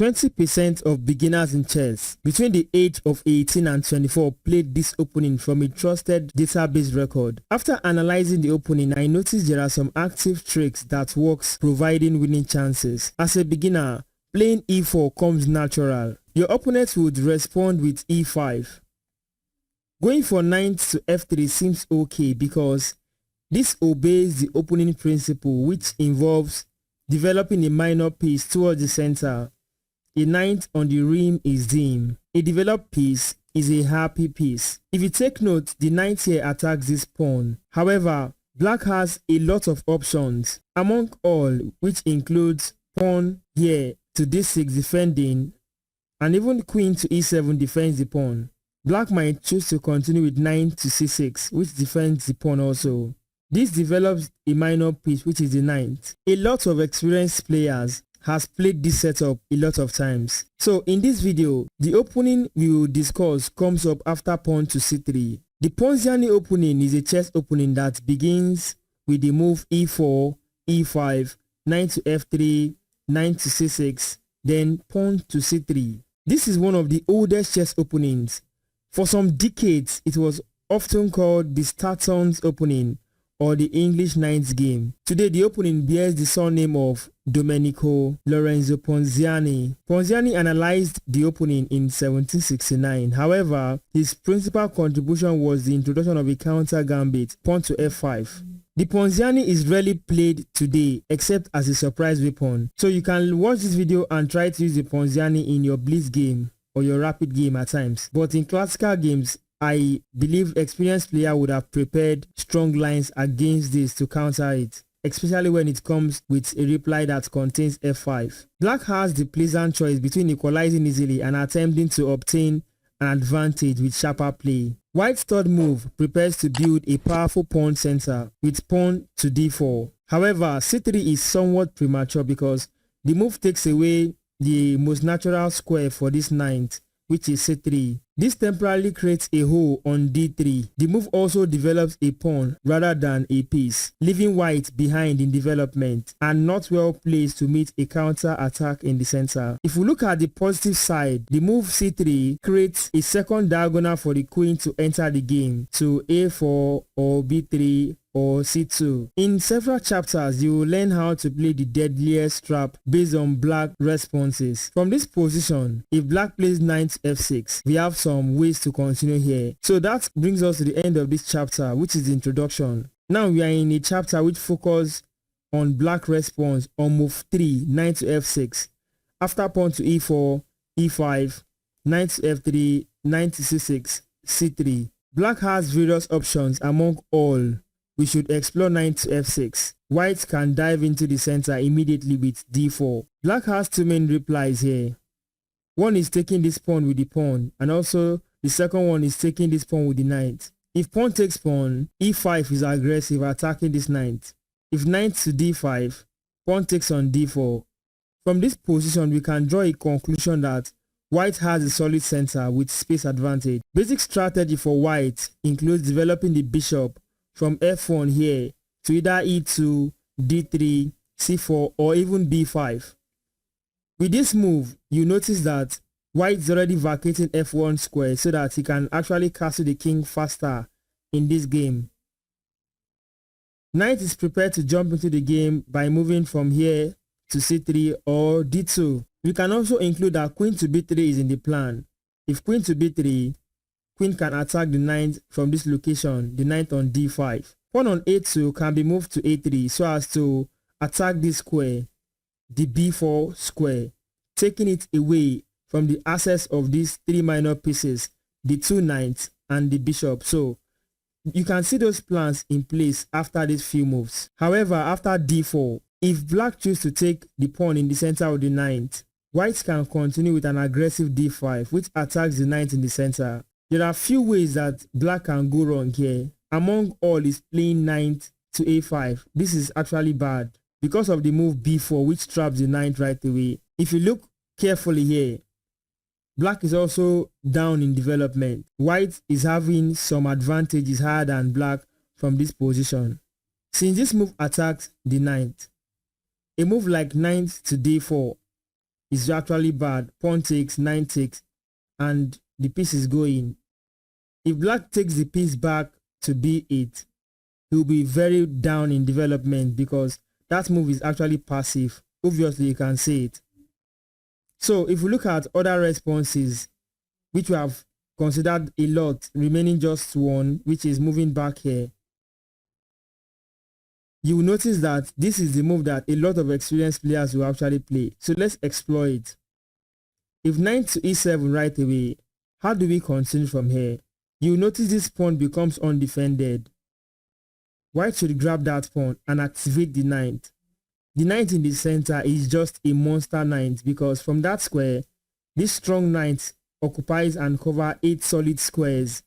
20% of beginners in chess between the age of 18 and 24 played this opening from a trusted database record. After analyzing the opening, I noticed there are some active tricks that works providing winning chances. As a beginner, playing e4 comes natural. Your opponent would respond with e5. Going for knight to f3 seems okay because this obeys the opening principle, which involves developing a minor piece towards the center. A knight on the rim is dim. A developed piece is a happy piece. If you take note, the knight here attacks this pawn. However, black has a lot of options, among all which includes pawn here to d6 defending, and even queen to e7 defends the pawn. Black might choose to continue with knight to c6, which defends the pawn also. This develops a minor piece, which is the knight. A lot of experienced players has played this setup a lot of times. So in this video, the opening we will discuss comes up after pawn to c3. The Ponziani opening is a chess opening that begins with the move e4, e5, knight to f3, knight to c6, then pawn to c3. This is one of the oldest chess openings. For some decades, it was often called the Statons opening or the English Knights game. Today, the opening bears the surname of Domenico Lorenzo Ponziani. Ponziani analyzed the opening in 1769. However, his principal contribution was the introduction of a counter gambit, pawn to f5. The Ponziani is rarely played today except as a surprise weapon. So you can watch this video and try to use the Ponziani in your blitz game or your rapid game at times. But in classical games, I believe experienced player would have prepared strong lines against this to counter it, especially when it comes with a reply that contains f5. Black has the pleasant choice between equalizing easily and attempting to obtain an advantage with sharper play. White's third move prepares to build a powerful pawn center with pawn to d4. However, c3 is somewhat premature because the move takes away the most natural square for this knight, which is c3. This temporarily creates a hole on d3. The move also develops a pawn rather than a piece, leaving white behind in development and not well placed to meet a counter attack in the center. If we look at the positive side, the move c3 creates a second diagonal for the queen to enter the game to a4 or b3 or c2. In several chapters, you will learn how to play the deadliest trap based on black responses. From this position, if black plays knight f6, we have some ways to continue here. So that brings us to the end of this chapter, which is the introduction. Now we are in a chapter which focuses on black response on move 3, knight to f6. After pawn to e4, e5, knight to f3, knight to c6, c3. Black has various options. Among all, we should explore knight to f6. White can dive into the center immediately with d4. Black has two main replies here. One is taking this pawn with the pawn, and also the second one is taking this pawn with the knight. If pawn takes pawn, e5 is aggressive, attacking this knight. If knight to d5, pawn takes on d4. From this position, we can draw a conclusion that white has a solid center with space advantage. Basic strategy for white includes developing the bishop from f1 here to either e2, d3, c4 or even b5. With this move, you notice that white is already vacating f1 square so that he can actually castle the king faster in this game. Knight is prepared to jump into the game by moving from here to c3 or d2. We can also include that queen to b3 is in the plan. If queen to b3, queen can attack the knight from this location, the knight on d5. Pawn on a2 can be moved to a3 so as to attack this square, the b4 square, taking it away from the access of these three minor pieces, the two knights and the bishop. So you can see those plans in place after these few moves. However, after d4, if black chooses to take the pawn in the center of the knight, white can continue with an aggressive d5 which attacks the knight in the center. There are few ways that black can go wrong here. Among all is playing knight to a5. This is actually bad because of the move b4 which traps the knight right away. If you look carefully here, black is also down in development. White is having some advantages higher than black from this position. Since this move attacks the knight, a move like knight to d4 is actually bad. Pawn takes, knight takes, and the piece is going. If black takes the piece back to b8, he will be very down in development because that move is actually passive. Obviously, you can see it. So if we look at other responses, which we have considered a lot, remaining just one, which is moving back here, you will notice that this is the move that a lot of experienced players will actually play. So let's explore it. If knight to e7 right away, how do we continue from here? You will notice this pawn becomes undefended. White should grab that pawn and activate the knight. The knight in the center is just a monster knight because from that square, this strong knight occupies and covers 8 solid squares.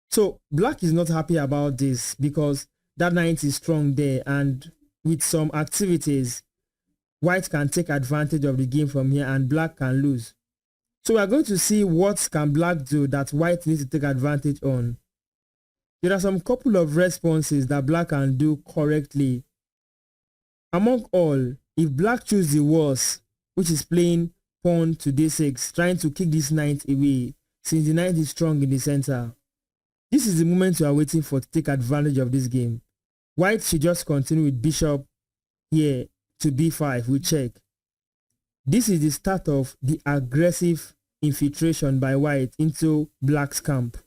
So black is not happy about this because that knight is strong there, and with some activities, white can take advantage of the game from here and black can lose. So we are going to see what can black do that white needs to take advantage on. There are some couple of responses that black can do correctly. Among all, if black chooses the worst, which is playing pawn to d6, trying to kick this knight away since the knight is strong in the center, this is the moment you are waiting for to take advantage of this game. White should just continue with bishop here to b5 with check. This is the start of the aggressive infiltration by white into black's camp.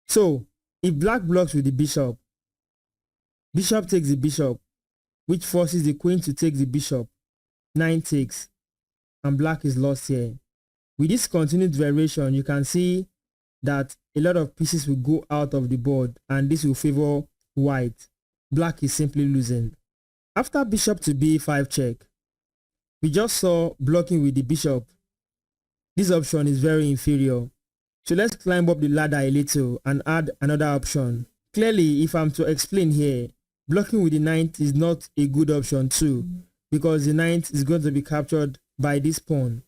So if black blocks with the bishop, bishop takes the bishop, which forces the queen to take the bishop. Knight takes, and black is lost here. With this continued variation, you can see that a lot of pieces will go out of the board, and this will favor white. Black is simply losing. After bishop to b5 check, we just saw blocking with the bishop. This option is very inferior. So let's climb up the ladder a little and add another option. Clearly, if I'm to explain here, blocking with the knight is not a good option too, because the knight is going to be captured by this pawn.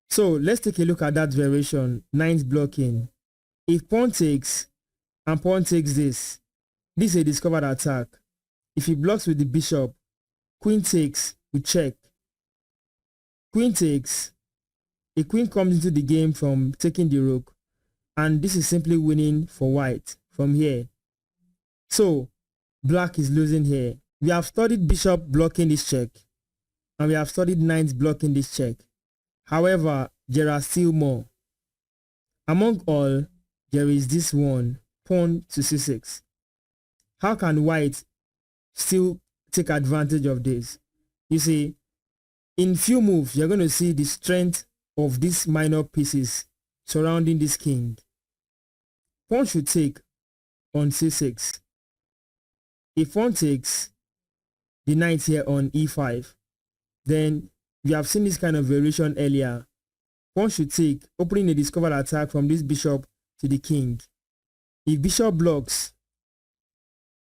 So let's take a look at that variation, knight blocking. If pawn takes and pawn takes this is a discovered attack. If he blocks with the bishop, queen takes, we check. Queen takes, a queen comes into the game from taking the rook, and this is simply winning for white from here. So black is losing here. We have studied bishop blocking this check, and we have studied knight blocking this check. However, there are still more. Among all, there is this one, pawn to c6. How can white still take advantage of this? You see, in few moves, you're going to see the strength of these minor pieces surrounding this king. Pawn should take on c6. If pawn takes, the knight here on e5, then we have seen this kind of variation earlier. Pawn should take, opening a discovered attack from this bishop to the king. If bishop blocks,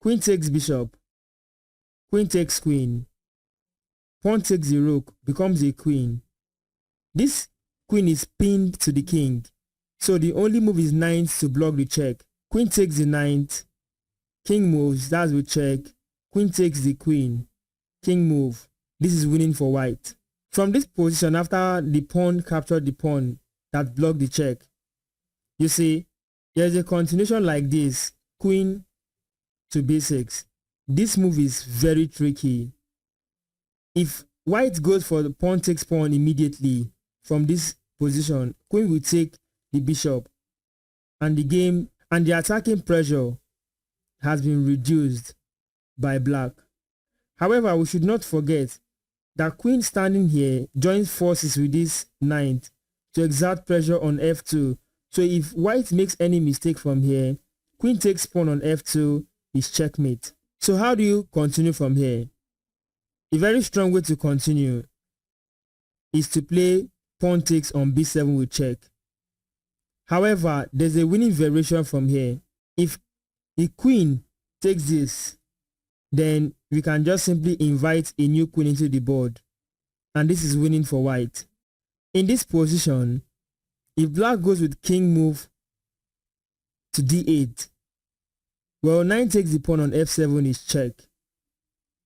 queen takes bishop, queen takes queen, pawn takes the rook, becomes a queen. This queen is pinned to the king, so the only move is knight to block the check. Queen takes the knight, king moves, that's with check, queen takes the queen, king move. This is winning for white. From this position, after the pawn captured the pawn that blocked the check, you see there is a continuation like this, queen to b6. This move is very tricky. If white goes for the pawn takes pawn immediately from this position, queen will take the bishop, and the game and the attacking pressure has been reduced by black. However, we should not forget that queen standing here joins forces with this knight to exert pressure on f2. So if white makes any mistake from here, queen takes pawn on f2 is checkmate. So how do you continue from here? A very strong way to continue is to play pawn takes on b7 with check. However, there's a winning variation from here. If the queen takes this, then we can just simply invite a new queen into the board, and this is winning for white. In this position, if black goes with king move to d8, well, knight takes the pawn on f7 is check.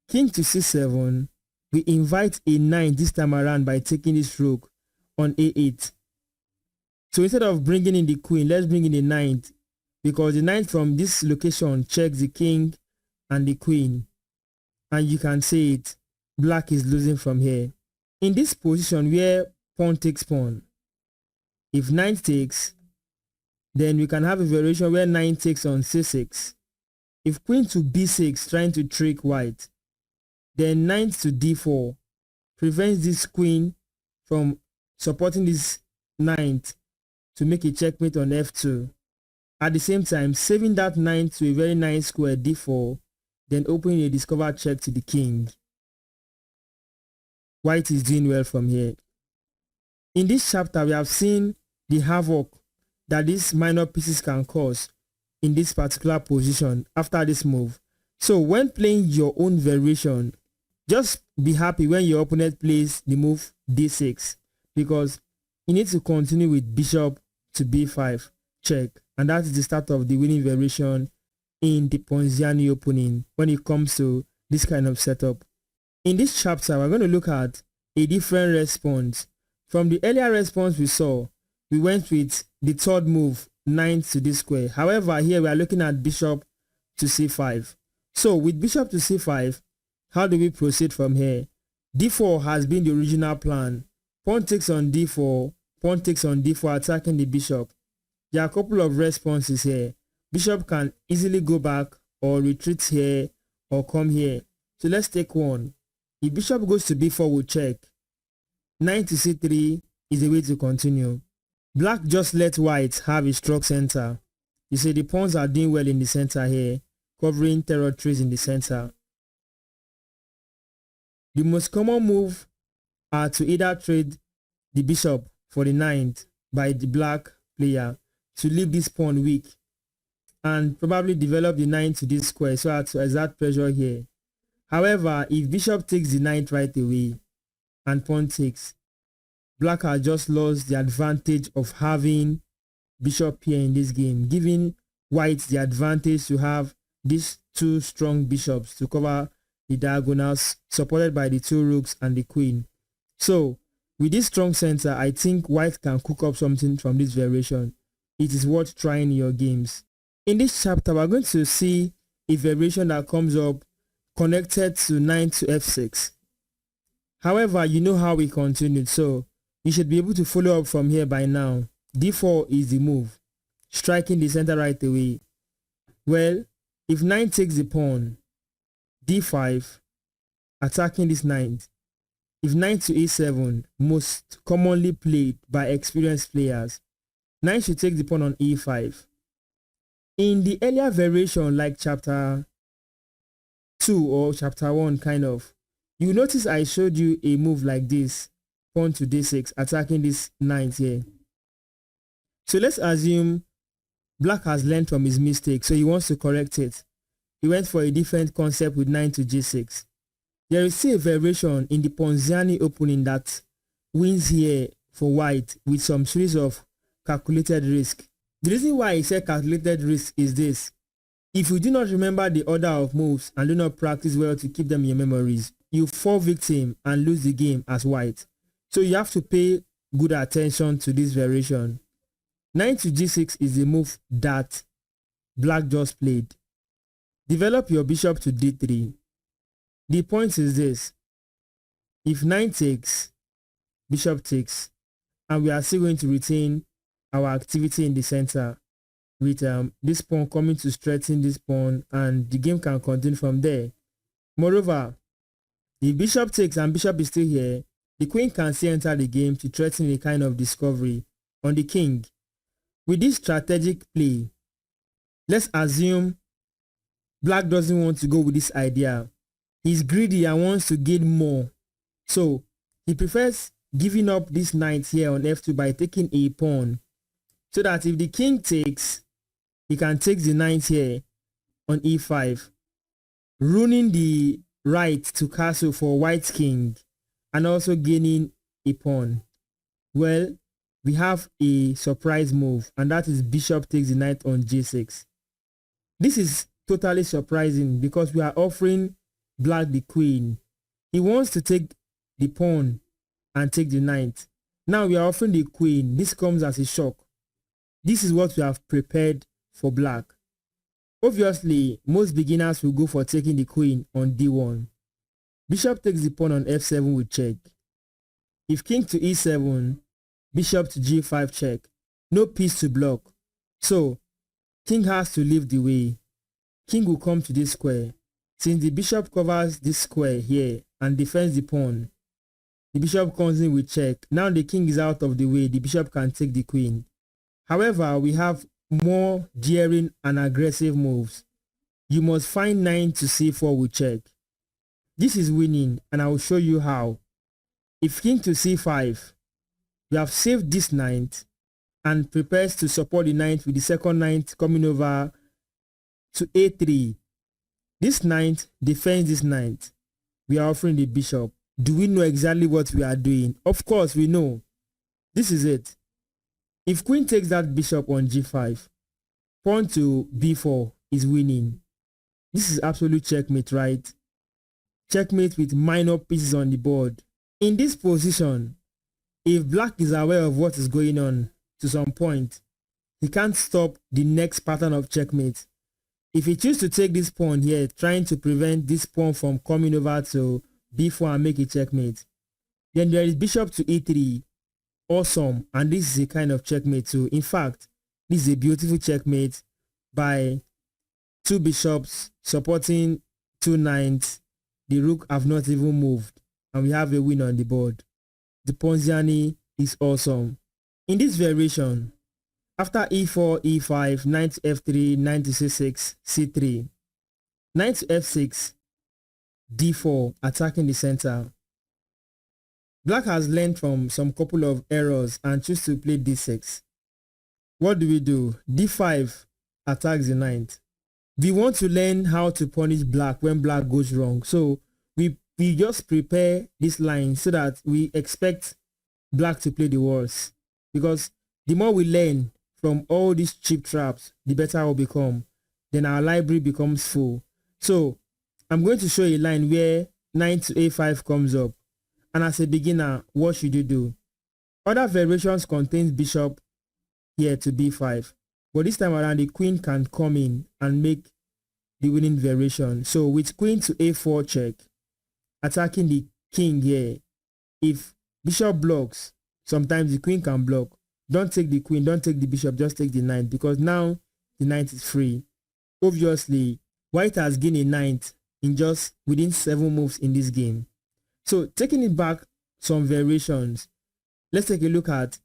King to c7, we invite a knight this time around by taking this rook on a8. So instead of bringing in the queen, let's bring in the knight, because the knight from this location checks the king and the queen, and you can see it, black is losing from here. In this position where pawn takes pawn, if knight takes, then we can have a variation where knight takes on c6. If queen to b6 trying to trick white, then knight to d4 prevents this queen from supporting this knight to make a checkmate on f2. At the same time, saving that knight to a very nice square d4, then opening a discovered check to the king. White is doing well from here. In this chapter, we have seen the havoc that these minor pieces can cause in this particular position after this move. So when playing your own variation, just be happy when your opponent plays the move d6, because you need to continue with bishop to b5 check, and that is the start of the winning variation in the Ponziani opening when it comes to this kind of setup. In this chapter, we're going to look at a different response. From the earlier response we saw, we went with the third move, knight to d square. However, here we are looking at bishop to c5. So with bishop to c5, how do we proceed from here? d4 has been the original plan. Pawn takes on d4, pawn takes on d4, attacking the bishop. There are a couple of responses here. Bishop can easily go back or retreat here or come here. So let's take one. If bishop goes to b4, we'll check. Knight to c3 is the way to continue. Black just let white have a struck center. You see the pawns are doing well in the center here, covering territories in the center. The most common move are to either trade the bishop for the knight by the black player to leave this pawn weak and probably develop the knight to this square so as to exert pressure here. However, if bishop takes the knight right away and pawn takes, black has just lost the advantage of having bishop here in this game, giving white the advantage to have these two strong bishops to cover the diagonals supported by the two rooks and the queen. So with this strong center, I think white can cook up something from this variation. It is worth trying in your games. In this chapter, we're going to see a variation that comes up connected to knight to f6. However, you know how we continued, so you should be able to follow up from here by now. d4 is the move, striking the center right away. Well, if knight takes the pawn, d5, attacking this knight. If knight to a7, most commonly played by experienced players, knight should take the pawn on e5. In the earlier variation, like chapter 2 or chapter 1 kind of, you notice I showed you a move like this, pawn to d6, attacking this knight here. So let's assume black has learned from his mistake, so he wants to correct it. He went for a different concept with knight to g6. There is still a variation in the Ponziani opening that wins here for white with some series of calculated risk. The reason why I say calculated risk is this. If you do not remember the order of moves and do not practice well to keep them in your memories, you fall victim and lose the game as white. So you have to pay good attention to this variation. Knight to g6 is the move that black just played. Develop your bishop to d3. The point is this. If knight takes, bishop takes, and we are still going to retain our activity in the center with this pawn coming to strengthen this pawn, and the game can continue from there. Moreover, if bishop takes and bishop is still here, the queen can still enter the game to threaten a kind of discovery on the king. With this strategic play, let's assume black doesn't want to go with this idea. He's greedy and wants to gain more. So he prefers giving up this knight here on f2 by taking a pawn, so that if the king takes, he can take the knight here on e5, ruining the right to castle for white king and also gaining a pawn. Well, we have a surprise move, and that is bishop takes the knight on g6. This is totally surprising because we are offering black the queen He wants to take the pawn and take the knight. Now we are offering the queen. This comes as a shock. This is what we have prepared for black. Obviously, most beginners will go for taking the queen on d1. Bishop takes the pawn on f7 with check. If king to e7, bishop to g5 check. No piece to block. So, king has to leave the way. King will come to this square. Since the bishop covers this square here and defends the pawn, the bishop comes in with check. Now the king is out of the way. The bishop can take the queen. However, we have more daring and aggressive moves. You must find knight to c4 with check. This is winning, and I will show you how. If king to c5, you have saved this knight and prepares to support the knight with the second knight coming over to a3. This knight defends this knight. We are offering the bishop. Do we know exactly what we are doing? Of course we know. This is it. If queen takes that bishop on g5, pawn to b4 is winning. This is absolute checkmate, right? Checkmate with minor pieces on the board. In this position, if black is aware of what is going on to some point, he can't stop the next pattern of checkmate. If he chooses to take this pawn here, trying to prevent this pawn from coming over to b4 and make a checkmate, then there is bishop to e3. Awesome, and this is a kind of checkmate too. In fact, this is a beautiful checkmate by two bishops supporting two knights. The rook have not even moved, and we have a win on the board. The Ponziani is awesome. In this variation, after e4, e5, knight to f3, knight to c6, c3, knight to f6, d4, attacking the center. Black has learned from some couple of errors and choose to play d6. What do? d5 attacks the knight. We want to learn how to punish black when black goes wrong. So we just prepare this line so that we expect black to play the worst. Because the more we learn from all these cheap traps, the better it will become. Then our library becomes full. So I'm going to show a line where knight to a5 comes up. And as a beginner, what should you do? Other variations contains bishop here to b5. But this time around, the queen can come in and make the winning variation. So with queen to a4 check, attacking the king here. If bishop blocks, sometimes the queen can block. Don't take the queen, don't take the bishop, just take the knight, because now the knight is free. Obviously, white has gained a knight in just within 7 moves in this game. So taking it back some variations, let's take a look at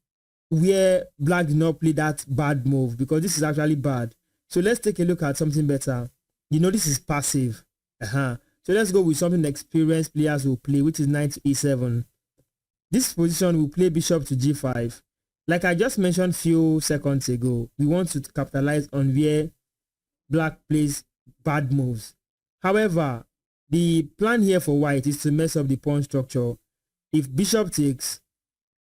where black did not play that bad move, because this is actually bad. So let's take a look at something better. You know, this is passive. So let's go with something experienced players will play, which is knight to e7. This position will play bishop to g5. Like I just mentioned few seconds ago, we want to capitalize on where black plays bad moves. However, the plan here for white is to mess up the pawn structure. If bishop takes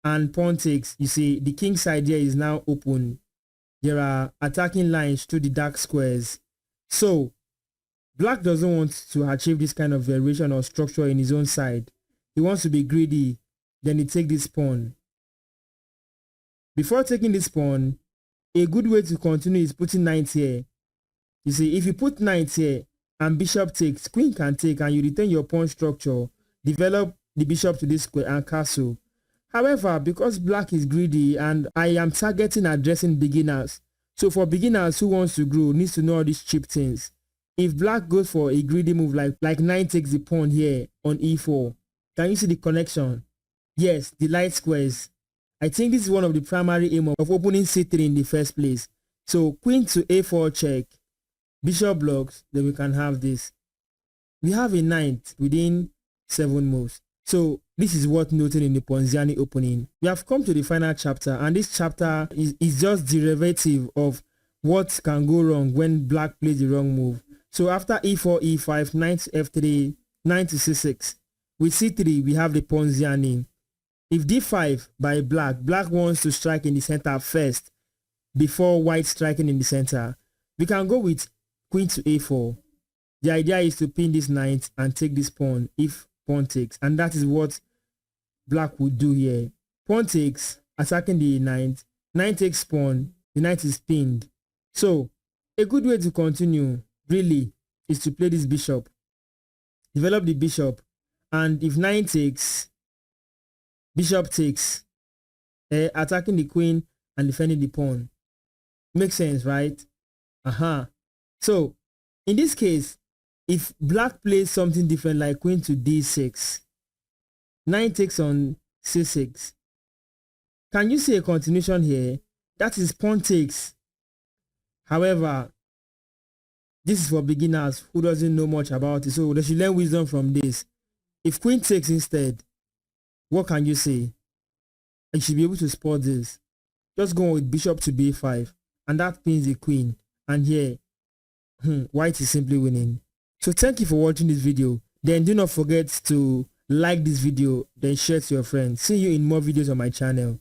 and pawn takes, you see the king side here is now open. There are attacking lines through the dark squares. So black doesn't want to achieve this kind of variation or structure in his own side. He wants to be greedy. Then he takes this pawn. Before taking this pawn, a good way to continue is putting knight here. You see, if you put knight here and bishop takes, queen can take, and you retain your pawn structure, develop the bishop to this square and castle. However, because black is greedy and I am targeting addressing beginners, so for beginners who wants to grow, needs to know all these cheap things. If black goes for a greedy move like knight takes the pawn here on e4, can you see the connection? Yes, the light squares. I think this is one of the primary aim of opening c3 in the first place. So queen to a4 check, bishop blocks, then we can have this. We have a knight within 7 moves. So this is worth noting in the Ponziani opening. We have come to the final chapter, and this chapter is just derivative of what can go wrong when black plays the wrong move. So after e4, e5, knight to f3, knight to c6. With c3, we have the Ponziani. If d5 by black wants to strike in the center first before white striking in the center, we can go with queen to a4. The idea is to pin this knight and take this pawn if pawn takes, and that is what black would do here. Pawn takes, attacking the knight. Knight takes pawn, the knight is pinned. So a good way to continue really is to play this bishop, develop the bishop, and if knight takes, bishop takes, attacking the queen and defending the pawn. Makes sense, right? So in this case, if black plays something different like queen to d6, knight takes on c6, can you see a continuation here? That is pawn takes. However, this is for beginners who doesn't know much about it, so they should learn wisdom from this. If queen takes instead, what can you say? You should be able to spot this. Just go with bishop to b5, and that pins the queen, and here white is simply winning. So thank you for watching this video. Then do not forget to like this video, then share to your friends. See you in more videos on my channel.